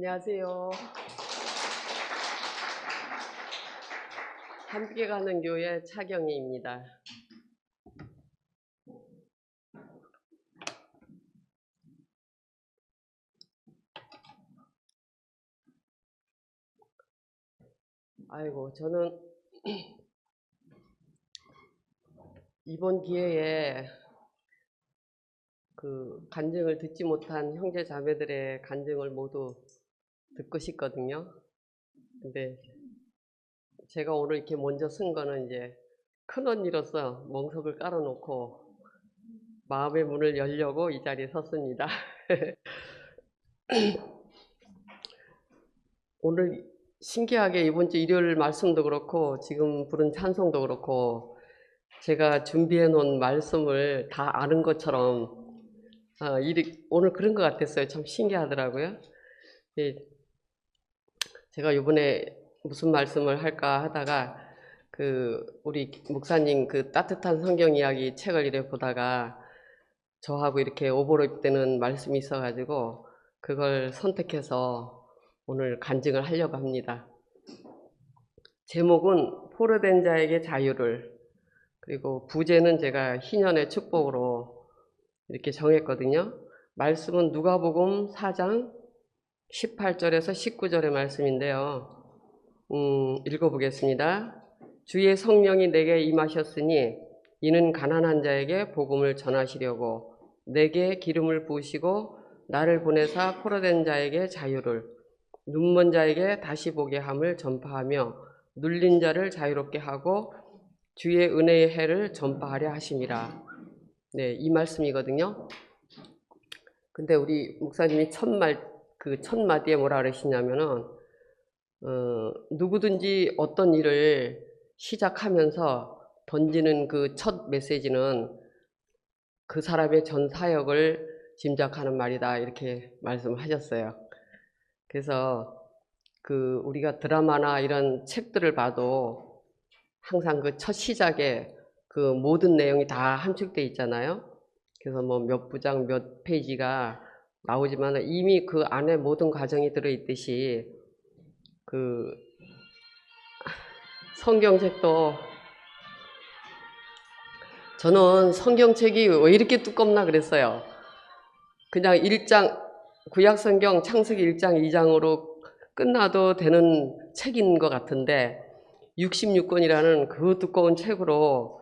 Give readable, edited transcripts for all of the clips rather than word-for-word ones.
안녕하세요. 함께 가는 교회 차경희입니다. 아이고, 저는 이번 기회에 그 간증을 듣지 못한 형제 자매들의 간증을 모두 듣고 싶거든요. 근데 제가 오늘 이렇게 먼저 쓴 거는 이제 큰 언니로서 멍석을 깔아놓고 마음의 문을 열려고 이 자리에 섰습니다. 오늘 신기하게 이번 주 일요일 말씀도 그렇고 지금 부른 찬송도 그렇고 제가 준비해 놓은 말씀을 다 아는 것처럼 오늘 그런 것 같았어요. 참 신기하더라고요. 제가 이번에 무슨 말씀을 할까 하다가 우리 목사님 따뜻한 성경 이야기 책을 이렇게 보다가 저하고 이렇게 오버랩되는 말씀이 있어가지고 그걸 선택해서 오늘 간증을 하려고 합니다. 제목은 포로된 자에게 자유를, 그리고 부제는 제가 희년의 축복으로 이렇게 정했거든요. 말씀은 누가복음 4장 18절에서 19절의 말씀인데요. 읽어보겠습니다. 주의 성령이 내게 임하셨으니 이는 가난한 자에게 복음을 전하시려고 내게 기름을 부으시고 나를 보내사 포로된 자에게 자유를, 눈먼 자에게 다시 보게 함을 전파하며 눌린 자를 자유롭게 하고 주의 은혜의 해를 전파하려 하심이라. 네, 이 말씀이거든요. 근데 우리 목사님이 첫 마디에 뭐라 그러시냐면은 누구든지 어떤 일을 시작하면서 던지는 그 첫 메시지는 그 사람의 전 사역을 짐작하는 말이다, 이렇게 말씀을 하셨어요. 그래서 우리가 드라마나 이런 책들을 봐도 항상 그 첫 시작에 그 모든 내용이 다 함축되어 있잖아요. 그래서 뭐 몇 부장 몇 페이지가 나오지만 이미 그 안에 모든 과정이 들어있듯이 성경책도, 저는 성경책이 왜 이렇게 두껍나 그랬어요. 그냥 1장, 구약성경 창세기 1장 2장으로 끝나도 되는 책인 것 같은데 66권이라는 그 두꺼운 책으로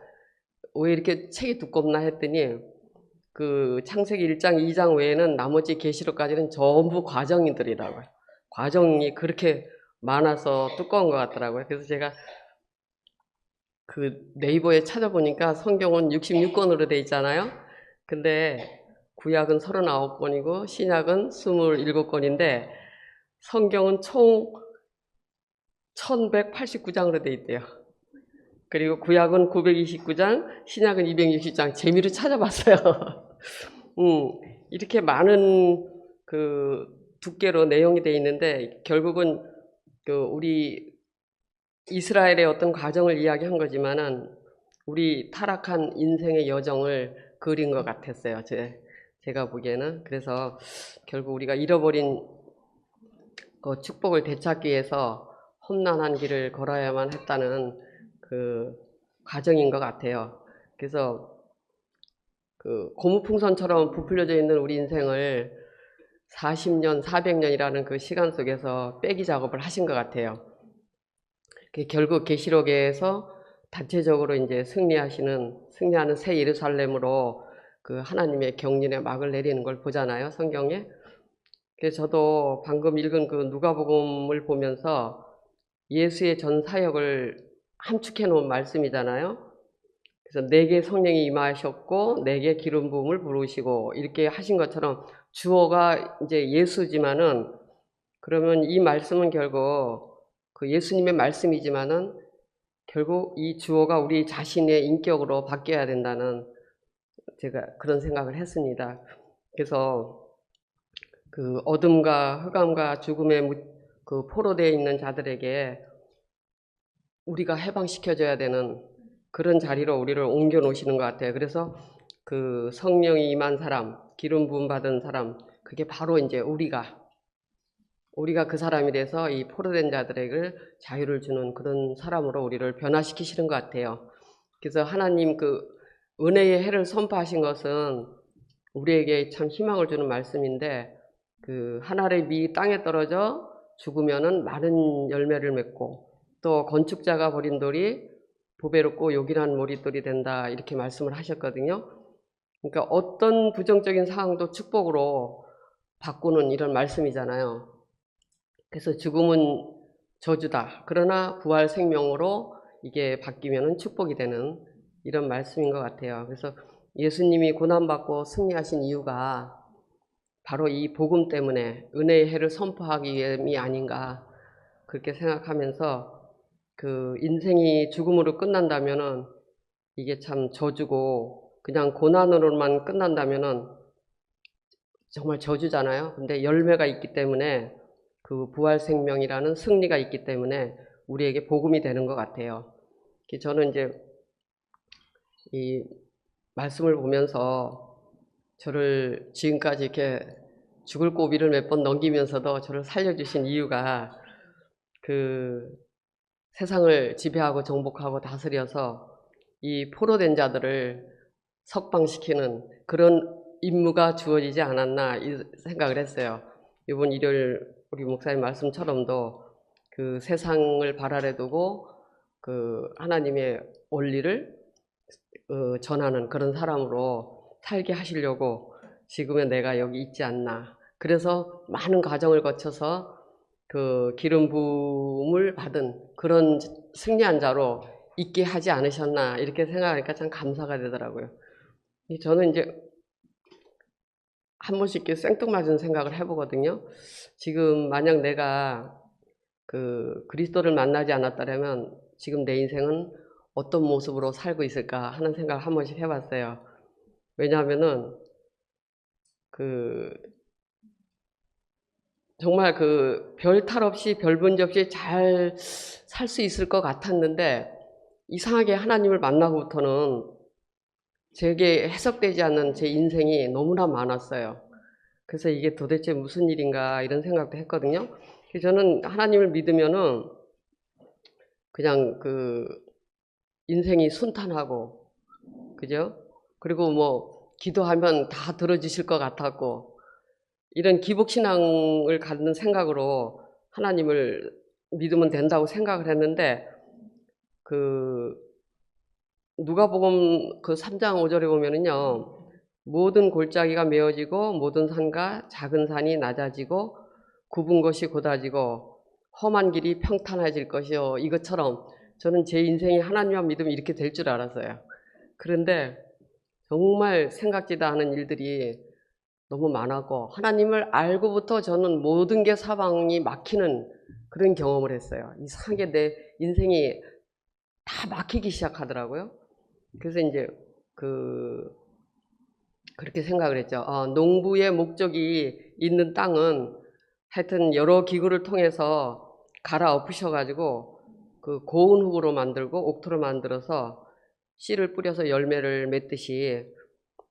왜 이렇게 책이 두껍나 했더니 창세기 1장 2장 외에는 나머지 계시록까지는 전부 과정들이라고요. 과정이 그렇게 많아서 두꺼운 것 같더라고요. 그래서 제가 네이버에 찾아보니까 성경은 66권으로 돼 있잖아요. 근데 구약은 39권이고 신약은 27권인데 성경은 총 1189장으로 돼 있대요. 그리고 구약은 929장, 신약은 260장. 재미로 찾아봤어요. 이렇게 많은 두께로 내용이 돼 있는데 결국은 우리 이스라엘의 어떤 과정을 이야기한 거지만은 우리 타락한 인생의 여정을 그린 것 같았어요. 제가 보기에는. 그래서 결국 우리가 잃어버린 그 축복을 되찾기 위해서 험난한 길을 걸어야만 했다는 과정인 것 같아요. 그래서 고무풍선처럼 부풀려져 있는 우리 인생을 40년, 400년이라는 그 시간 속에서 빼기 작업을 하신 것 같아요. 결국 계시록에서 단체적으로 이제 승리하는 새 예루살렘으로 하나님의 경륜의 막을 내리는 걸 보잖아요, 성경에. 그래서 저도 방금 읽은 누가복음을 보면서 예수의 전 사역을 함축해 놓은 말씀이잖아요. 그래서 내게 성령이 임하셨고 내게 기름 부음을 부으시고 이렇게 하신 것처럼 주어가 이제 예수지만은, 그러면 이 말씀은 결국 예수님의 말씀이지만은 결국 이 주어가 우리 자신의 인격으로 바뀌어야 된다는, 제가 그런 생각을 했습니다. 그래서 어둠과 흑암과 죽음에 포로되어 있는 자들에게 우리가 해방시켜줘야 되는 그런 자리로 우리를 옮겨 놓으시는 것 같아요. 그래서 성령이 임한 사람, 기름 부음 받은 사람, 그게 바로 이제 우리가 그 사람이 돼서 이 포로된 자들에게 자유를 주는 그런 사람으로 우리를 변화시키시는 것 같아요. 그래서 하나님 그 은혜의 해를 선포하신 것은 우리에게 참 희망을 주는 말씀인데, 그 하늘의 미 땅에 떨어져 죽으면은 많은 열매를 맺고, 또 건축자가 버린 돌이 보배롭고 요긴한 머릿돌이 된다, 이렇게 말씀을 하셨거든요. 그러니까 어떤 부정적인 상황도 축복으로 바꾸는 이런 말씀이잖아요. 그래서 죽음은 저주다, 그러나 부활 생명으로 이게 바뀌면은 축복이 되는 이런 말씀인 것 같아요. 그래서 예수님이 고난받고 승리하신 이유가 바로 이 복음 때문에 은혜의 해를 선포하기 위함이 아닌가, 그렇게 생각하면서, 그 인생이 죽음으로 끝난다면은 이게 참 저주고, 그냥 고난으로만 끝난다면은 정말 저주잖아요. 근데 열매가 있기 때문에, 그 부활 생명이라는 승리가 있기 때문에 우리에게 복음이 되는 것 같아요. 저는 이제 이 말씀을 보면서 저를 지금까지 이렇게 죽을 고비를 몇 번 넘기면서도 저를 살려주신 이유가, 그 세상을 지배하고 정복하고 다스려서 이 포로된 자들을 석방시키는 그런 임무가 주어지지 않았나, 이 생각을 했어요. 이번 일요일 우리 목사님 말씀처럼도 그 세상을 발 아래 두고 그 하나님의 원리를 전하는 그런 사람으로 살게 하시려고 지금의 내가 여기 있지 않나. 그래서 많은 과정을 거쳐서 그 기름 부음을 받은 그런 승리한 자로 있게 하지 않으셨나, 이렇게 생각하니까 참 감사가 되더라고요. 저는 이제 한 번씩 이렇게 생뚱맞은 생각을 해보거든요. 지금 만약 내가 그 그리스도를 만나지 않았다면 지금 내 인생은 어떤 모습으로 살고 있을까 하는 생각을 한 번씩 해봤어요. 왜냐하면은 그 정말 그 별 탈 없이 별 문제 없이 잘 살 수 있을 것 같았는데, 이상하게 하나님을 만나고부터는 제게 해석되지 않는 제 인생이 너무나 많았어요. 그래서 이게 도대체 무슨 일인가, 이런 생각도 했거든요. 그래서 저는 하나님을 믿으면은 그냥 그 인생이 순탄하고, 그죠? 그리고 뭐 기도하면 다 들어주실 것 같았고, 이런 기복신앙을 갖는 생각으로 하나님을 믿으면 된다고 생각을 했는데, 그 누가복음 그 3장 5절에 보면은요, 모든 골짜기가 메어지고 모든 산과 작은 산이 낮아지고 굽은 것이 곧아지고 험한 길이 평탄해질 것이요, 이것처럼 저는 제 인생이 하나님만 믿으면 이렇게 될 줄 알았어요. 그런데 정말 생각지도 않은 일들이 너무 많았고, 하나님을 알고부터 저는 모든 게 사방이 막히는 그런 경험을 했어요. 이상하게 내 인생이 다 막히기 시작하더라고요. 그래서 이제 그렇게 생각을 했죠. 농부의 목적이 있는 땅은 하여튼 여러 기구를 통해서 갈아엎으셔가지고 그 고운 흙으로 만들고 옥토로 만들어서 씨를 뿌려서 열매를 맺듯이,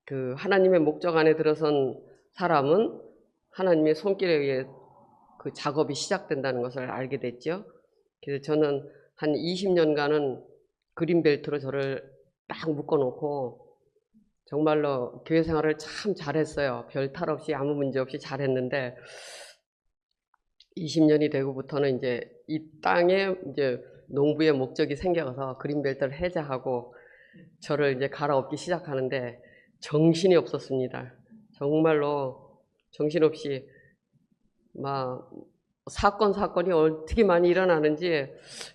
그 하나님의 목적 안에 들어선 사람은 하나님의 손길에 의해 그 작업이 시작된다는 것을 알게 됐죠. 그래서 저는 한 20년간은 그린벨트로 저를 딱 묶어놓고 정말로 교회 생활을 참 잘했어요. 별 탈 없이 아무 문제 없이 잘했는데, 20년이 되고부터는 이제 이 땅에 이제 농부의 목적이 생겨서 그린벨트를 해제하고 저를 이제 갈아엎기 시작하는데 정신이 없었습니다. 정말로 정신없이 막 사건이 어떻게 많이 일어나는지,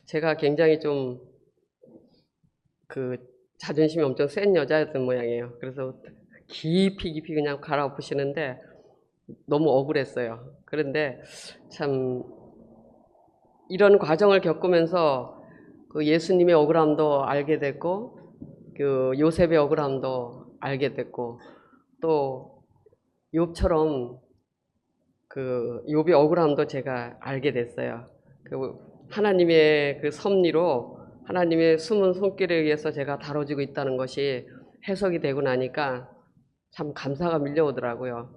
제가 굉장히 좀 그 자존심이 엄청 센 여자였던 모양이에요. 그래서 깊이 그냥 갈아엎으시는데 너무 억울했어요. 그런데 참 이런 과정을 겪으면서 그 예수님의 억울함도 알게 됐고, 그 요셉의 억울함도 알게 됐고, 또 욥처럼 그 욥의 억울함도 제가 알게 됐어요. 그 하나님의 그 섭리로 하나님의 숨은 손길에 의해서 제가 다뤄지고 있다는 것이 해석이 되고 나니까 참 감사가 밀려오더라고요.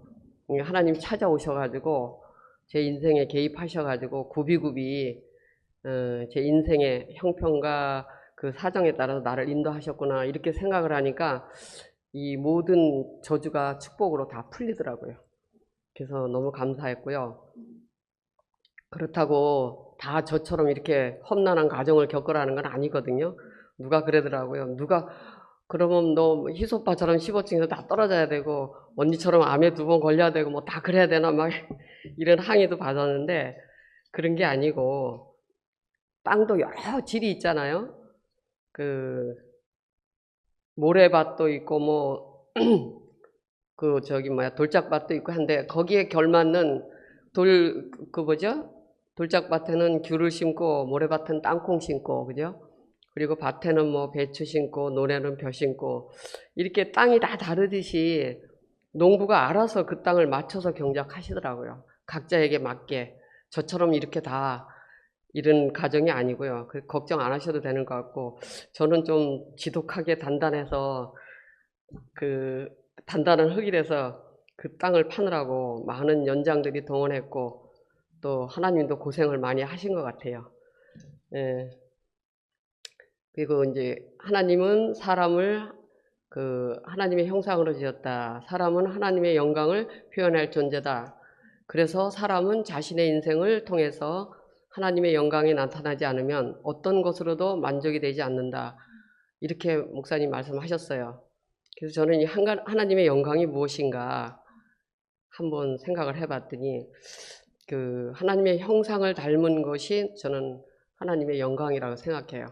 하나님 찾아오셔가지고 제 인생에 개입하셔가지고 굽이굽이 제 인생의 형편과 그 사정에 따라서 나를 인도하셨구나 이렇게 생각을 하니까 이 모든 저주가 축복으로 다 풀리더라고요. 그래서 너무 감사했고요. 그렇다고 다 저처럼 이렇게 험난한 가정을 겪으라는 건 아니거든요. 누가 그러더라고요. 누가 그러면 너 희소파처럼 15층에서 다 떨어져야 되고 언니처럼 암에 2번 걸려야 되고 뭐 다 그래야 되나 막 이런 항의도 받았는데 그런 게 아니고 땅도 여러 질이 있잖아요. 그 모래밭도 있고 뭐 그 저기 뭐야 돌짝밭도 있고 한데 거기에 결맞는 돌짝밭에는 귤을 심고 모래밭은 땅콩 심고 그죠? 그리고 밭에는 뭐 배추 심고 논에는 벼 심고 이렇게 땅이 다 다르듯이 농부가 알아서 그 땅을 맞춰서 경작하시더라고요. 각자에게 맞게. 저처럼 이렇게 다 이런 가정이 아니고요. 걱정 안 하셔도 되는 것 같고 저는 좀 지독하게 단단해서 그 단단한 흙이라서 그 땅을 파느라고 많은 연장들이 동원했고 또 하나님도 고생을 많이 하신 것 같아요. 예. 그리고 이제 하나님은 사람을 그 하나님의 형상으로 지었다. 사람은 하나님의 영광을 표현할 존재다. 그래서 사람은 자신의 인생을 통해서 하나님의 영광이 나타나지 않으면 어떤 것으로도 만족이 되지 않는다. 이렇게 목사님 말씀하셨어요. 그래서 저는 이 하나님의 영광이 무엇인가 한번 생각을 해봤더니 그 하나님의 형상을 닮은 것이 저는 하나님의 영광이라고 생각해요.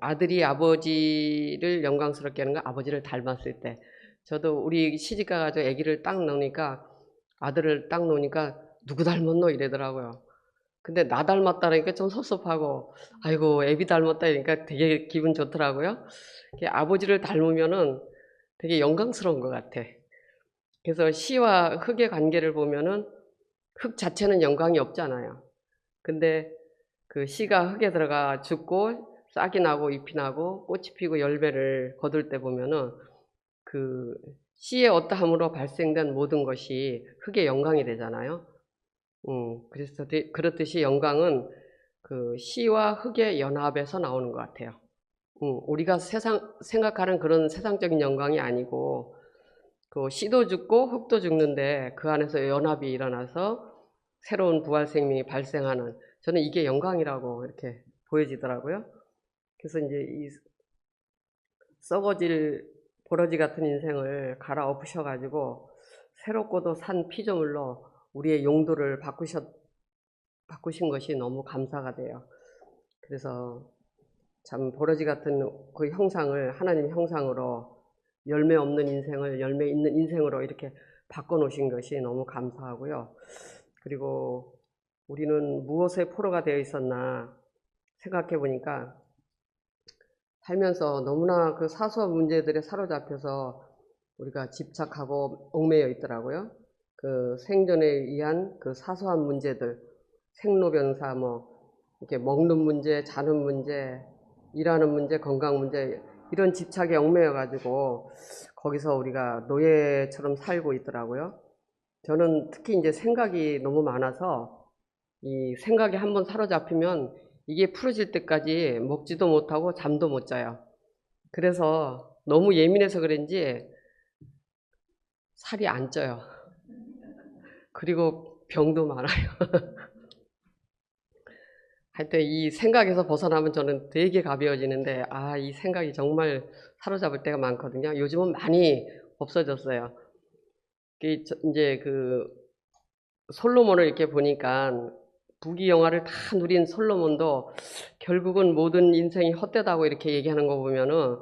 아들이 아버지를 영광스럽게 하는 건 아버지를 닮았을 때 저도 우리 시집가가지고 아기를 딱 놓으니까 아들을 딱 놓으니까 누구 닮았노 이러더라고요. 근데 나 닮았다니까 좀 섭섭하고 아이고 애비 닮았다 니까 되게 기분 좋더라고요. 아버지를 닮으면은 되게 영광스러운 것 같아. 그래서 시와 흙의 관계를 보면은 흙 자체는 영광이 없잖아요. 근데 그 씨가 흙에 들어가 죽고 싹이 나고 잎이 나고 꽃이 피고 열매를 거둘 때 보면은 그 씨의 어떠함으로 발생된 모든 것이 흙의 영광이 되잖아요. 그래서 그렇듯이 영광은 그 씨와 흙의 연합에서 나오는 것 같아요. 우리가 생각하는 그런 세상적인 영광이 아니고 그 씨도 죽고 흙도 죽는데 그 안에서 연합이 일어나서 새로운 부활 생명이 발생하는 저는 이게 영광이라고 이렇게 보여지더라고요. 그래서 이제 이 썩어질 보러지 같은 인생을 갈아엎으셔가지고 새롭고도 산 피조물로 우리의 용도를 바꾸신 것이 너무 감사가 돼요. 그래서 참 보러지 같은 그 형상을 하나님 형상으로 열매 없는 인생을 열매 있는 인생으로 이렇게 바꿔놓으신 것이 너무 감사하고요. 그리고 우리는 무엇에 포로가 되어 있었나 생각해 보니까 살면서 너무나 그 사소한 문제들에 사로잡혀서 우리가 집착하고 얽매여 있더라고요. 그 생존에 의한 그 사소한 문제들, 생로병사 이렇게 먹는 문제, 자는 문제, 일하는 문제, 건강 문제 이런 집착에 얽매여 가지고 거기서 우리가 노예처럼 살고 있더라고요. 저는 특히 이제 생각이 너무 많아서 이 생각이 한번 사로잡히면 이게 풀어질 때까지 먹지도 못하고 잠도 못 자요. 그래서 너무 예민해서 그런지 살이 안 쪄요. 그리고 병도 많아요. 하여튼 이 생각에서 벗어나면 저는 되게 가벼워지는데 이 생각이 정말 사로잡을 때가 많거든요. 요즘은 많이 없어졌어요. 이제 그 솔로몬을 이렇게 보니까 부귀 영화를 다 누린 솔로몬도 결국은 모든 인생이 헛되다고 이렇게 얘기하는 거 보면은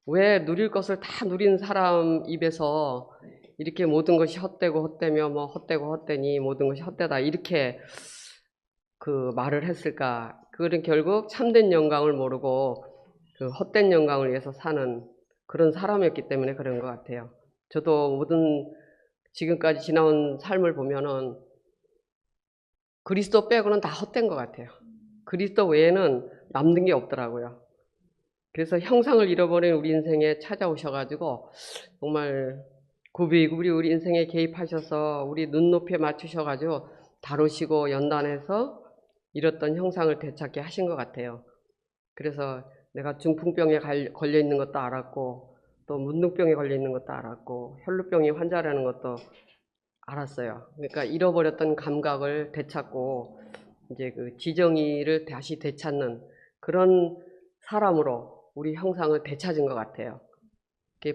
왜 누릴 것을 다 누린 사람 입에서 이렇게 모든 것이 헛되고 헛되며 뭐 헛되고 헛되니 모든 것이 헛되다 이렇게 그 말을 했을까? 그거는 결국 참된 영광을 모르고 그 헛된 영광을 위해서 사는 그런 사람이었기 때문에 그런 것 같아요. 저도 모든 지금까지 지나온 삶을 보면은 그리스도 빼고는 다 헛된 것 같아요. 그리스도 외에는 남는 게 없더라고요. 그래서 형상을 잃어버린 우리 인생에 찾아오셔가지고 정말 굽이굽이 우리 인생에 개입하셔서 우리 눈높이에 맞추셔가지고 다루시고 연단해서 이랬던 형상을 되찾게 하신 것 같아요. 그래서 내가 중풍병에 걸려 있는 것도 알았고, 또 문둥병에 걸려 있는 것도 알았고, 혈루병이 환자라는 것도 알았어요. 그러니까 잃어버렸던 감각을 되찾고 이제 그 지정의를 다시 되찾는 그런 사람으로 우리 형상을 되찾은 것 같아요.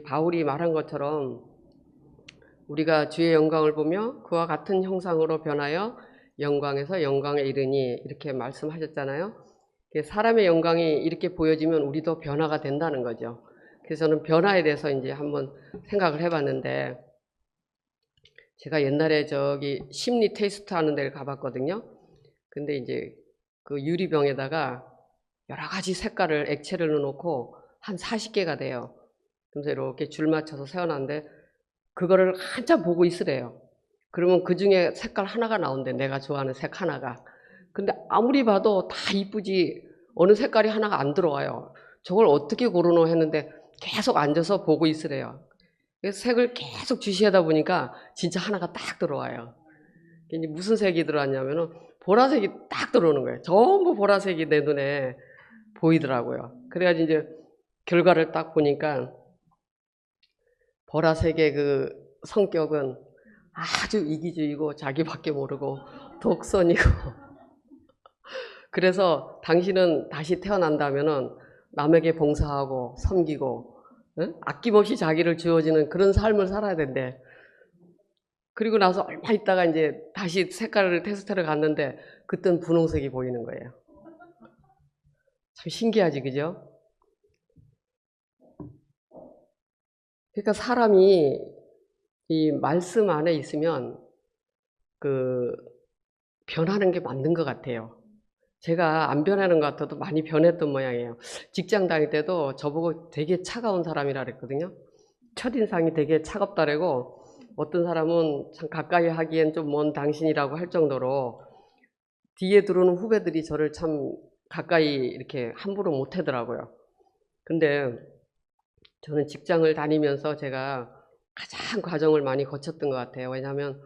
바울이 말한 것처럼 우리가 주의 영광을 보며 그와 같은 형상으로 변하여 영광에서 영광에 이르니 이렇게 말씀하셨잖아요. 사람의 영광이 이렇게 보여지면 우리도 변화가 된다는 거죠. 그래서 저는 변화에 대해서 이제 한번 생각을 해봤는데, 제가 옛날에 저기 심리 테스트 하는 데를 가봤거든요. 근데 이제 그 유리병에다가 여러 가지 색깔을 액체를 넣어놓고 한 40개가 돼요. 그래서 이렇게 줄 맞춰서 세워놨는데 그거를 한참 보고 있으래요. 그러면 그 중에 색깔 하나가 나온대. 내가 좋아하는 색 하나가. 근데 아무리 봐도 다 이쁘지 어느 색깔이 하나가 안 들어와요. 저걸 어떻게 고르노 했는데 계속 앉아서 보고 있으래요. 그래서 색을 계속 주시하다 보니까 진짜 하나가 딱 들어와요. 이제 무슨 색이 들어왔냐면은 보라색이 딱 들어오는 거예요. 전부 보라색이 내 눈에 보이더라고요. 그래가지고 이제 결과를 딱 보니까 보라색의 그 성격은 아주 이기주의고 자기밖에 모르고 독선이고 그래서 당신은 다시 태어난다면은 남에게 봉사하고 섬기고 응? 아낌없이 자기를 주어지는 그런 삶을 살아야 된대. 그리고 나서 얼마 있다가 이제 다시 색깔을 테스트를 갔는데 그땐 분홍색이 보이는 거예요. 참 신기하지, 그죠? 그러니까 사람이 이 말씀 안에 있으면 그 변하는 게 맞는 것 같아요. 제가 안 변하는 것 같아도 많이 변했던 모양이에요. 직장 다닐 때도 저보고 되게 차가운 사람이라 그랬거든요. 첫인상이 되게 차갑다라고, 어떤 사람은 참 가까이 하기엔 좀 먼 당신이라고 할 정도로 뒤에 들어오는 후배들이 저를 참 가까이 이렇게 함부로 못 하더라고요. 근데 저는 직장을 다니면서 제가 가장 과정을 많이 거쳤던 것 같아요. 왜냐하면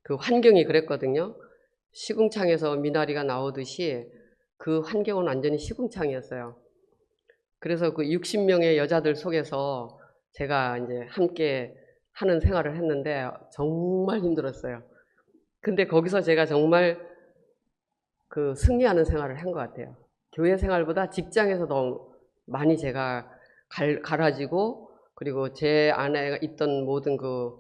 그 환경이 그랬거든요. 시궁창에서 미나리가 나오듯이 그 환경은 완전히 시궁창이었어요. 그래서 그 60명의 여자들 속에서 제가 이제 함께 하는 생활을 했는데 정말 힘들었어요. 근데 거기서 제가 정말 그 승리하는 생활을 한 것 같아요. 교회 생활보다 직장에서 더 많이 제가 갈아지고, 그리고 제 안에 있던 모든 그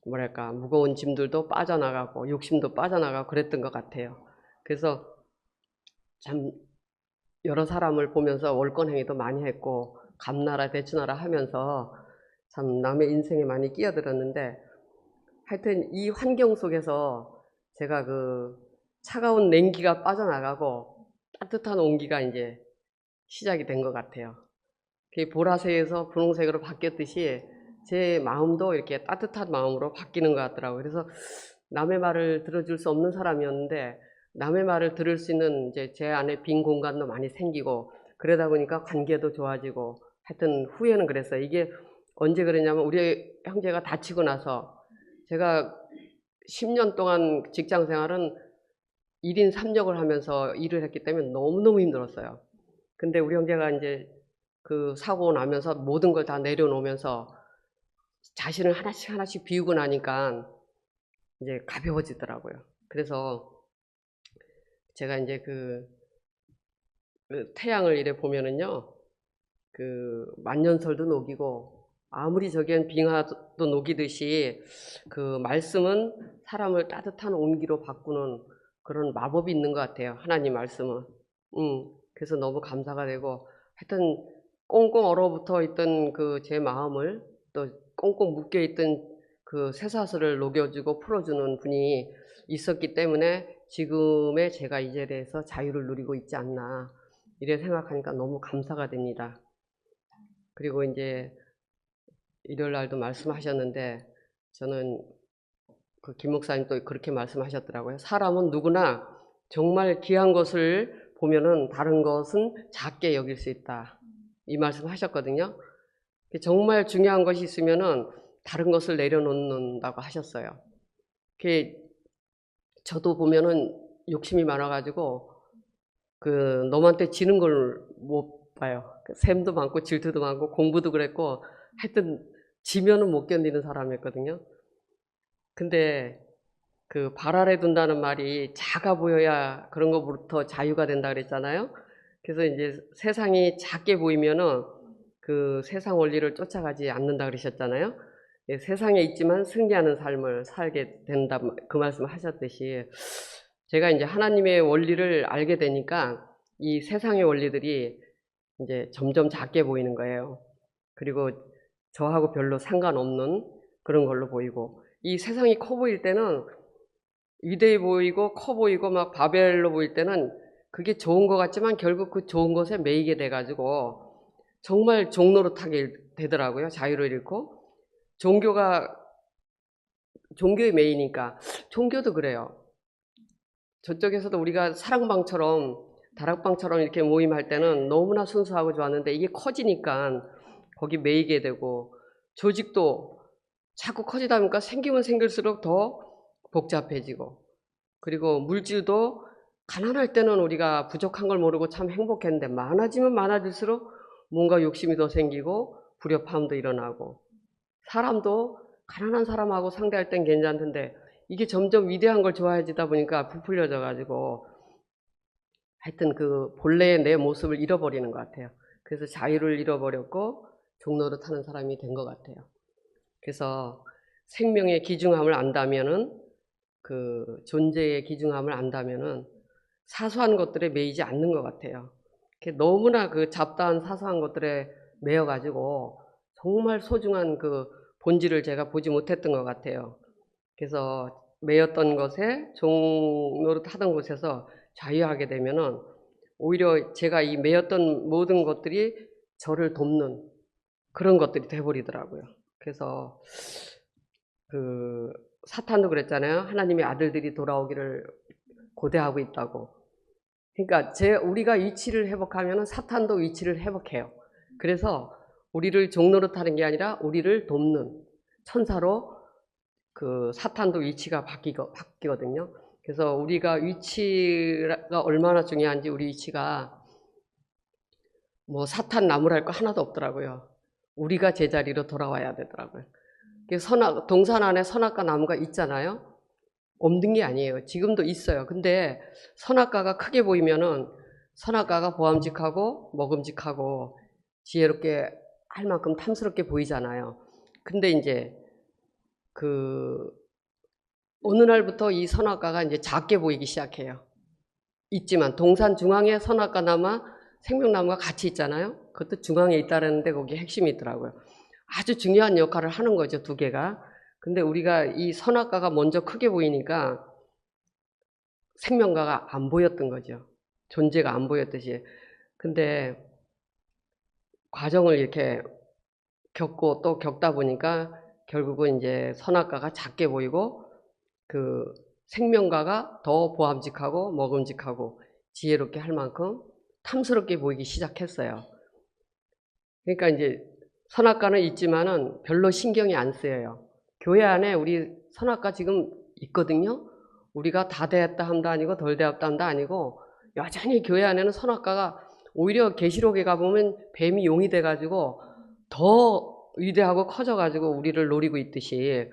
뭐랄까 무거운 짐들도 빠져나가고 욕심도 빠져나가고 그랬던 것 같아요. 그래서 참 여러 사람을 보면서 월권행위도 많이 했고 감나라 대추나라 하면서 참 남의 인생에 많이 끼어들었는데, 하여튼 이 환경 속에서 제가 그 차가운 냉기가 빠져나가고 따뜻한 온기가 이제 시작이 된 것 같아요. 그 보라색에서 분홍색으로 바뀌었듯이 제 마음도 이렇게 따뜻한 마음으로 바뀌는 것 같더라고요. 그래서 남의 말을 들어줄 수 없는 사람이었는데 남의 말을 들을 수 있는 이제 제 안에 빈 공간도 많이 생기고, 그러다 보니까 관계도 좋아지고, 하여튼 후회는 그랬어요. 이게 언제 그랬냐면 우리 형제가 다치고 나서 제가 10년 동안 직장 생활은 1인 3역을 하면서 일을 했기 때문에 너무너무 힘들었어요. 근데 우리 형제가 이제 그 사고 나면서 모든 걸 다 내려놓으면서 자신을 하나씩 하나씩 비우고 나니까 이제 가벼워지더라고요. 그래서 제가 이제 그 태양을 이래 보면은요, 그 만년설도 녹이고 아무리 저기엔 빙하도 녹이듯이 그 말씀은 사람을 따뜻한 온기로 바꾸는 그런 마법이 있는 것 같아요. 하나님 말씀은. 그래서 너무 감사가 되고, 하여튼 꽁꽁 얼어붙어 있던 그 제 마음을 또 꽁꽁 묶여 있던 그 쇠사슬을 녹여주고 풀어주는 분이 있었기 때문에 지금의 제가 이제 대해서 자유를 누리고 있지 않나, 이래 생각하니까 너무 감사가 됩니다. 그리고 이제 일요일 날도 말씀하셨는데, 저는 그 김 목사님 또 그렇게 말씀하셨더라고요. 사람은 누구나 정말 귀한 것을 보면은 다른 것은 작게 여길 수 있다, 이 말씀 하셨거든요. 정말 중요한 것이 있으면은 다른 것을 내려놓는다고 하셨어요. 저도 보면은 욕심이 많아가지고 그 놈한테 지는 걸 못 봐요. 샘도 많고 질투도 많고 공부도 그랬고 하여튼 지면은 못 견디는 사람이었거든요. 근데 그 발 아래 둔다는 말이 작아 보여야 그런 것부터 자유가 된다 그랬잖아요. 그래서 이제 세상이 작게 보이면은 그 세상 원리를 쫓아가지 않는다 그러셨잖아요. 예, 세상에 있지만 승리하는 삶을 살게 된다 그 말씀 하셨듯이 제가 이제 하나님의 원리를 알게 되니까 이 세상의 원리들이 이제 점점 작게 보이는 거예요. 그리고 저하고 별로 상관없는 그런 걸로 보이고 이 세상이 커 보일 때는 위대해 보이고 커 보이고 막 바벨로 보일 때는 그게 좋은 것 같지만 결국 그 좋은 것에 매이게 돼가지고 정말 종노릇하게 되더라고요. 자유를 잃고 종교에 매이니까 종교도 그래요. 저쪽에서도 우리가 사랑방처럼 다락방처럼 이렇게 모임할 때는 너무나 순수하고 좋았는데 이게 커지니까 거기 매이게 되고 조직도 자꾸 커지다 보니까 생기면 생길수록 더 복잡해지고 그리고 물질도 가난할 때는 우리가 부족한 걸 모르고 참 행복했는데 많아지면 많아질수록 뭔가 욕심이 더 생기고 불협화음도 일어나고 사람도 가난한 사람하고 상대할 땐 괜찮던데 이게 점점 위대한 걸 좋아해지다 보니까 부풀려져 가지고 하여튼 그 본래의 내 모습을 잃어버리는 것 같아요. 그래서 자유를 잃어버렸고 종로를 타는 사람이 된 것 같아요. 그래서 생명의 귀중함을 안다면은 그 존재의 귀중함을 안다면은 사소한 것들에 매이지 않는 것 같아요. 너무나 그 잡다한 사소한 것들에 매여가지고 정말 소중한 그 본질을 제가 보지 못했던 것 같아요. 그래서 매였던 것에 종노릇 하던 곳에서 자유하게 되면은 오히려 제가 이 매였던 모든 것들이 저를 돕는 그런 것들이 돼버리더라고요. 그래서 그 사탄도 그랬잖아요. 하나님의 아들들이 돌아오기를 고대하고 있다고. 그러니까 우리가 위치를 회복하면은 사탄도 위치를 회복해요. 그래서 우리를 종노릇하는 게 아니라 우리를 돕는 천사로 그 사탄도 위치가 바뀌거든요. 그래서 우리가 위치가 얼마나 중요한지 우리 위치가 뭐 사탄 나무랄 거 하나도 없더라고요. 우리가 제자리로 돌아와야 되더라고요. 동산 안에 선악과 나무가 있잖아요. 없는 게 아니에요. 지금도 있어요. 근데 선악과가 크게 보이면은 선악과가 보암직하고 먹음직하고 지혜롭게 할 만큼 탐스럽게 보이잖아요. 근데 이제 그 어느 날부터 이 선악과가 이제 작게 보이기 시작해요. 있지만 동산 중앙에 선악과 나무와 생명나무가 같이 있잖아요. 그것도 중앙에 있다는데 거기 핵심이 있더라고요. 아주 중요한 역할을 하는 거죠, 두 개가. 근데 우리가 이 선악과가 먼저 크게 보이니까 생명과가 안 보였던 거죠. 존재가 안 보였듯이. 근데 과정을 이렇게 겪고 또 겪다 보니까 결국은 이제 선악과가 작게 보이고 그 생명과가 더 보암직하고 먹음직하고 지혜롭게 할 만큼 탐스럽게 보이기 시작했어요. 그러니까 이제 선악과는 있지만은 별로 신경이 안 쓰여요. 교회 안에 우리 선악과 지금 있거든요. 우리가 다 되었다 함도 아니고 덜 되었다 함도 아니고 여전히 교회 안에는 선악과가 오히려 계시록에 가보면 뱀이 용이 돼가지고 더 위대하고 커져가지고 우리를 노리고 있듯이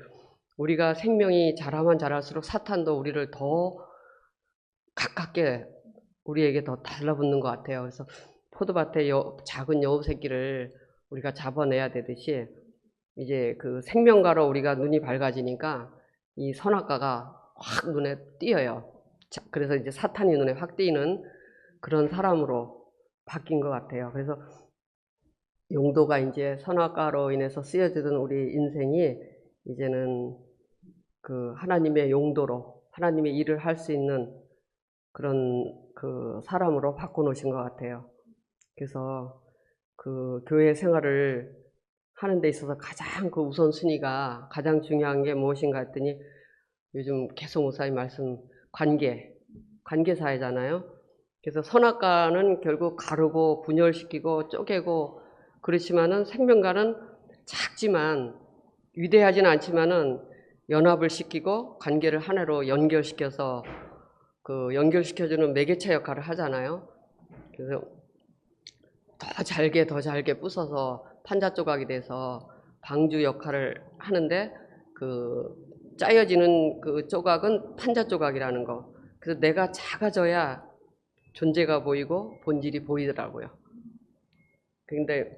우리가 생명이 자라면 자랄수록 사탄도 우리를 더 가깝게 우리에게 더 달라붙는 것 같아요. 그래서 포도밭에 작은 여우 새끼를 우리가 잡아내야 되듯이 이제 그 생명과로 우리가 눈이 밝아지니까 이 선악과가 확 눈에 띄어요. 그래서 이제 사탄이 눈에 확 띄는 그런 사람으로 바뀐 것 같아요. 그래서 용도가 이제 선악과로 인해서 쓰여지던 우리 인생이 이제는 그 하나님의 용도로 하나님의 일을 할 수 있는 그런 그 사람으로 바꿔놓으신 것 같아요. 그래서 그 교회 생활을 하는 데 있어서 가장 그 우선순위가 가장 중요한 게 무엇인가 했더니 요즘 계속 목사님 말씀 관계사회잖아요. 그래서 선악과는 결국 가르고 분열시키고 쪼개고 그렇지만은 생명과는 작지만 위대하지는 않지만은 연합을 시키고 관계를 하나로 연결시켜서 그 연결시켜주는 매개체 역할을 하잖아요. 그래서 더 잘게 부숴서 판자 조각이 돼서 방주 역할을 하는데 그 짜여지는 그 조각은 판자 조각이라는 거. 그래서 내가 작아져야 존재가 보이고 본질이 보이더라고요. 근데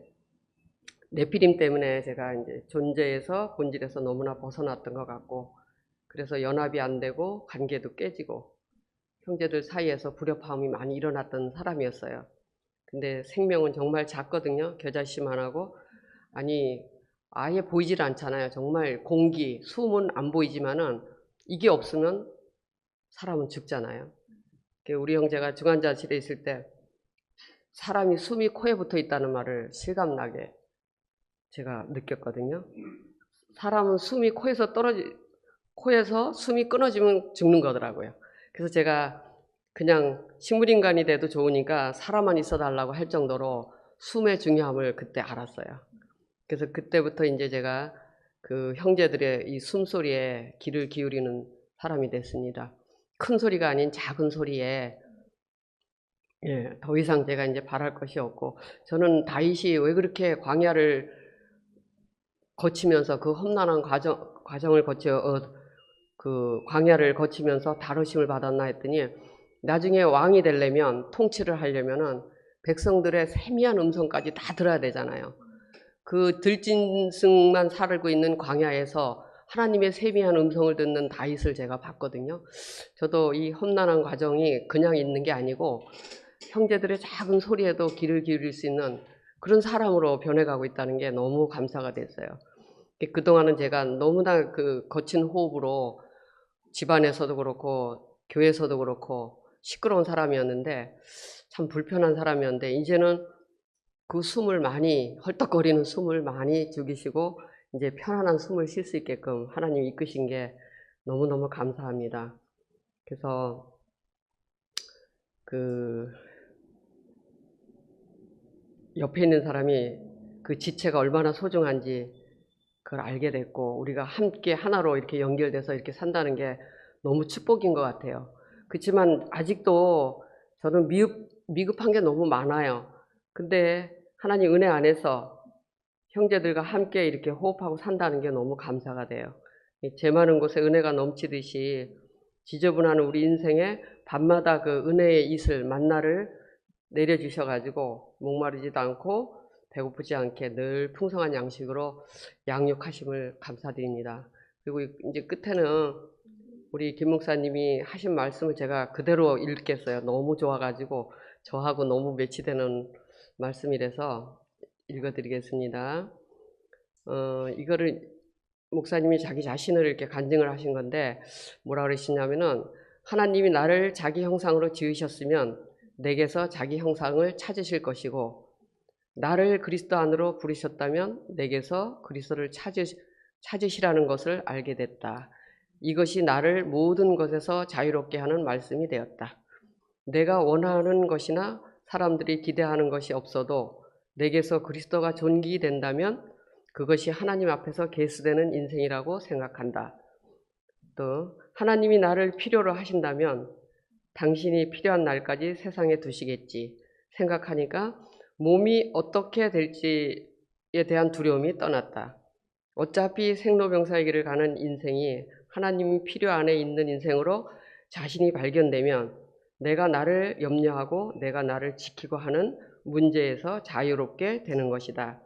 네피림 때문에 제가 이제 존재에서 본질에서 너무나 벗어났던 것 같고, 그래서 연합이 안 되고 관계도 깨지고 형제들 사이에서 불협화음이 많이 일어났던 사람이었어요. 근데 생명은 정말 작거든요. 겨자씨만 하고. 아니 아예 보이질 않잖아요. 정말 공기, 숨은 안 보이지만은 이게 없으면 사람은 죽잖아요. 우리 형제가 중환자실에 있을 때 사람이 숨이 코에 붙어 있다는 말을 실감나게 제가 느꼈거든요. 사람은 숨이 코에서 숨이 끊어지면 죽는 거더라고요. 그래서 제가 그냥 식물인간이 돼도 좋으니까 사람만 있어 달라고 할 정도로 숨의 중요함을 그때 알았어요. 그래서 그때부터 이제 제가 그 형제들의 이 숨소리에 귀를 기울이는 사람이 됐습니다. 큰 소리가 아닌 작은 소리에 더 이상 제가 이제 바랄 것이 없고, 저는 다윗이 왜 그렇게 광야를 거치면서 그 험난한 과정을 거쳐 그 광야를 거치면서 다루심을 받았나 했더니, 나중에 왕이 되려면, 통치를 하려면은 백성들의 세미한 음성까지 다 들어야 되잖아요. 그 들짐승만 살고 있는 광야에서 하나님의 세미한 음성을 듣는 다윗을 제가 봤거든요. 저도 이 험난한 과정이 그냥 있는 게 아니고 형제들의 작은 소리에도 귀를 기울일 수 있는 그런 사람으로 변해가고 있다는 게 너무 감사가 됐어요. 그동안은 제가 너무나 그 거친 호흡으로 집안에서도 그렇고 교회에서도 그렇고 시끄러운 사람이었는데, 참 불편한 사람이었는데, 이제는 그 숨을 많이, 헐떡거리는 숨을 많이 죽이시고 이제 편안한 숨을 쉴 수 있게끔 하나님이 이끄신 게 너무너무 감사합니다. 그래서 그 옆에 있는 사람이 그 지체가 얼마나 소중한지 그걸 알게 됐고, 우리가 함께 하나로 이렇게 연결돼서 이렇게 산다는 게 너무 축복인 것 같아요. 그렇지만 아직도 저는 미흡한 게 너무 많아요. 근데 하나님 은혜 안에서 형제들과 함께 이렇게 호흡하고 산다는 게 너무 감사가 돼요. 제 많은 곳에 은혜가 넘치듯이 지저분한 우리 인생에 밤마다 그 은혜의 이슬 만나를 내려주셔가지고 목마르지도 않고 배고프지 않게 늘 풍성한 양식으로 양육하심을 감사드립니다. 그리고 이제 끝에는 우리 김 목사님이 하신 말씀을 제가 그대로 읽겠어요. 너무 좋아가지고 저하고 너무 매치되는 말씀이라서 읽어드리겠습니다. 이거를 목사님이 자기 자신을 이렇게 간증을 하신 건데, 뭐라 그러시냐면은, 하나님이 나를 자기 형상으로 지으셨으면 내게서 자기 형상을 찾으실 것이고, 나를 그리스도 안으로 부르셨다면 내게서 그리스도를 찾으시라는 것을 알게 됐다. 이것이 나를 모든 것에서 자유롭게 하는 말씀이 되었다. 내가 원하는 것이나 사람들이 기대하는 것이 없어도 내게서 그리스도가 존귀된다면 그것이 하나님 앞에서 계수되는 인생이라고 생각한다. 또 하나님이 나를 필요로 하신다면 당신이 필요한 날까지 세상에 두시겠지 생각하니까 몸이 어떻게 될지에 대한 두려움이 떠났다. 어차피 생로병사의 길을 가는 인생이 하나님이 필요 안에 있는 인생으로 자신이 발견되면 내가 나를 염려하고 내가 나를 지키고 하는 문제에서 자유롭게 되는 것이다.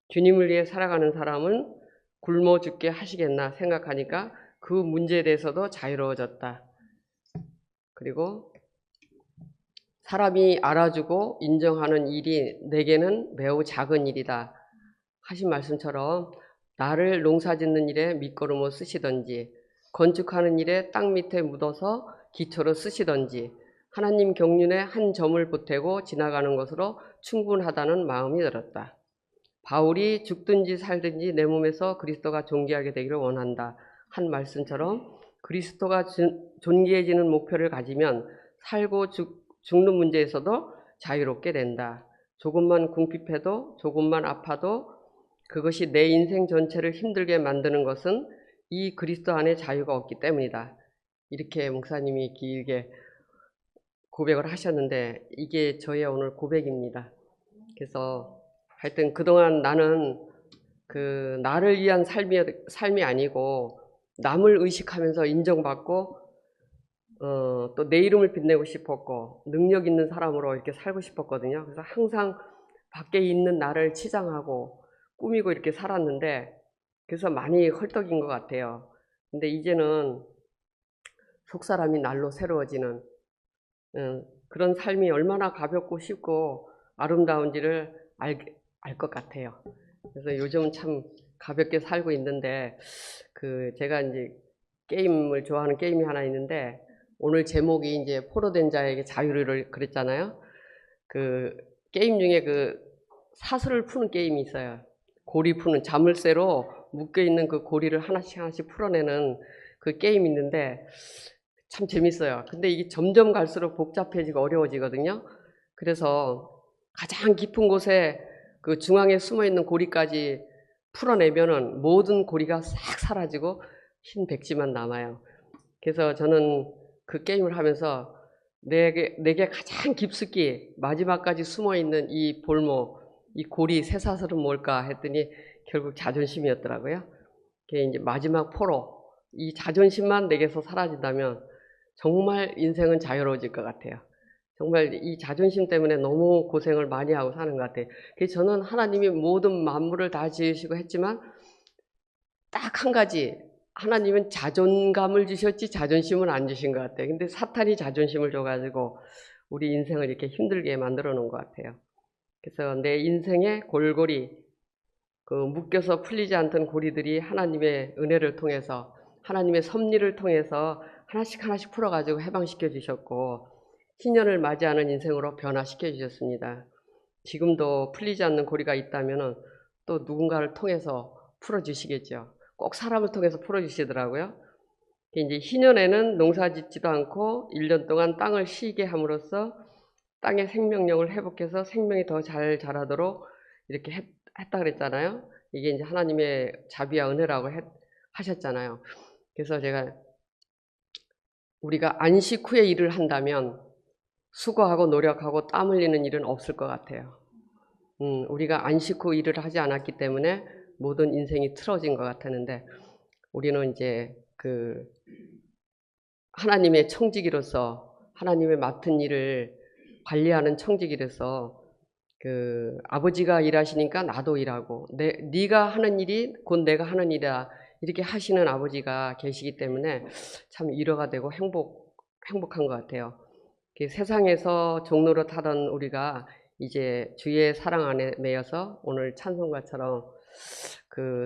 주님을 위해 살아가는 사람은 굶어 죽게 하시겠나 생각하니까 그 문제에 대해서도 자유로워졌다. 그리고 사람이 알아주고 인정하는 일이 내게는 매우 작은 일이다 하신 말씀처럼, 나를 농사짓는 일에 밑거름으로 쓰시던지 건축하는 일에 땅 밑에 묻어서 기초로 쓰시던지 하나님 경륜에 한 점을 보태고 지나가는 것으로 충분하다는 마음이 들었다. 바울이 죽든지 살든지 내 몸에서 그리스도가 존귀하게 되기를 원한다 한 말씀처럼, 그리스도가 존귀해지는 목표를 가지면 살고 죽는 문제에서도 자유롭게 된다. 조금만 궁핍해도 조금만 아파도 그것이 내 인생 전체를 힘들게 만드는 것은 이 그리스도 안에 자유가 없기 때문이다. 이렇게 목사님이 길게 고백을 하셨는데 이게 저의 오늘 고백입니다. 그래서 하여튼 그동안 나는 그 나를 위한 삶이 아니고 남을 의식하면서 인정받고 또 내 이름을 빛내고 싶었고 능력 있는 사람으로 이렇게 살고 싶었거든요. 그래서 항상 밖에 있는 나를 치장하고 꾸미고 이렇게 살았는데 그래서 많이 헐떡인 것 같아요. 근데 이제는 속사람이 날로 새로워지는 그런 삶이 얼마나 가볍고 쉽고 아름다운지를 알 것 같아요. 그래서 요즘 참 가볍게 살고 있는데 제가 이제 게임을 좋아하는 게임이 하나 있는데 오늘 제목이 이제 포로된 자에게 자유를 그랬잖아요. 그 게임 중에 그 사슬을 푸는 게임이 있어요. 고리 푸는 자물쇠로 묶여 있는 그 고리를 하나씩 풀어내는 그 게임이 있는데 참 재밌어요. 근데 이게 점점 갈수록 복잡해지고 어려워지거든요. 그래서 가장 깊은 곳에 그 중앙에 숨어 있는 고리까지 풀어내면은 모든 고리가 싹 사라지고 흰 백지만 남아요. 그래서 저는 그 게임을 하면서 내게 가장 깊숙이 마지막까지 숨어 있는 이 볼목, 이 고리 쇠사슬은 뭘까 했더니 결국 자존심이었더라고요. 그게 이제 마지막 포로, 이 자존심만 내게서 사라진다면 정말 인생은 자유로워질 것 같아요. 정말 이 자존심 때문에 너무 고생을 많이 하고 사는 것 같아요. 그래서 저는 하나님이 모든 만물을 다 지으시고 했지만 딱 한 가지, 하나님은 자존감을 주셨지 자존심은 안 주신 것 같아요. 근데 사탄이 자존심을 줘가지고 우리 인생을 이렇게 힘들게 만들어 놓은 것 같아요. 그래서 내 인생의 골고리, 그 묶여서 풀리지 않던 고리들이 하나님의 은혜를 통해서 하나님의 섭리를 통해서 하나씩 풀어가지고 해방시켜 주셨고 신년을 맞이하는 인생으로 변화시켜 주셨습니다. 지금도 풀리지 않는 고리가 있다면 또 누군가를 통해서 풀어주시겠죠. 꼭 사람을 통해서 풀어주시더라고요. 이제 희년에는 농사 짓지도 않고 1년 동안 땅을 쉬게 함으로써 땅의 생명력을 회복해서 생명이 더 잘 자라도록 이렇게 했다 그랬잖아요. 이게 이제 하나님의 자비와 은혜라고 하셨잖아요. 그래서 제가 우리가 안식 후에 일을 한다면 수고하고 노력하고 땀 흘리는 일은 없을 것 같아요. 우리가 안식 후 일을 하지 않았기 때문에 모든 인생이 틀어진 것 같았는데 우리는 이제 하나님의 청지기로서 하나님의 맡은 일을 관리하는 청지기로서 아버지가 일하시니까 나도 일하고 네가 하는 일이 곧 내가 하는 일이다 이렇게 하시는 아버지가 계시기 때문에 참 위로가 되고 행복한 것 같아요. 세상에서 종로로 타던 우리가 이제 주의 사랑 안에 매여서 오늘 찬송가처럼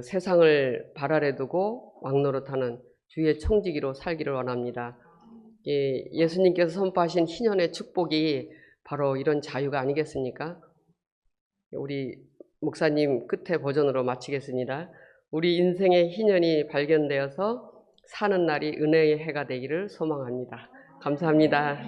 세상을 발 아래 두고 왕노릇하는 주의 청지기로 살기를 원합니다. 예수님께서 선포하신 희년의 축복이 바로 이런 자유가 아니겠습니까? 우리 목사님 끝에 버전으로 마치겠습니다. 우리 인생의 희년이 발견되어서 사는 날이 은혜의 해가 되기를 소망합니다. 감사합니다.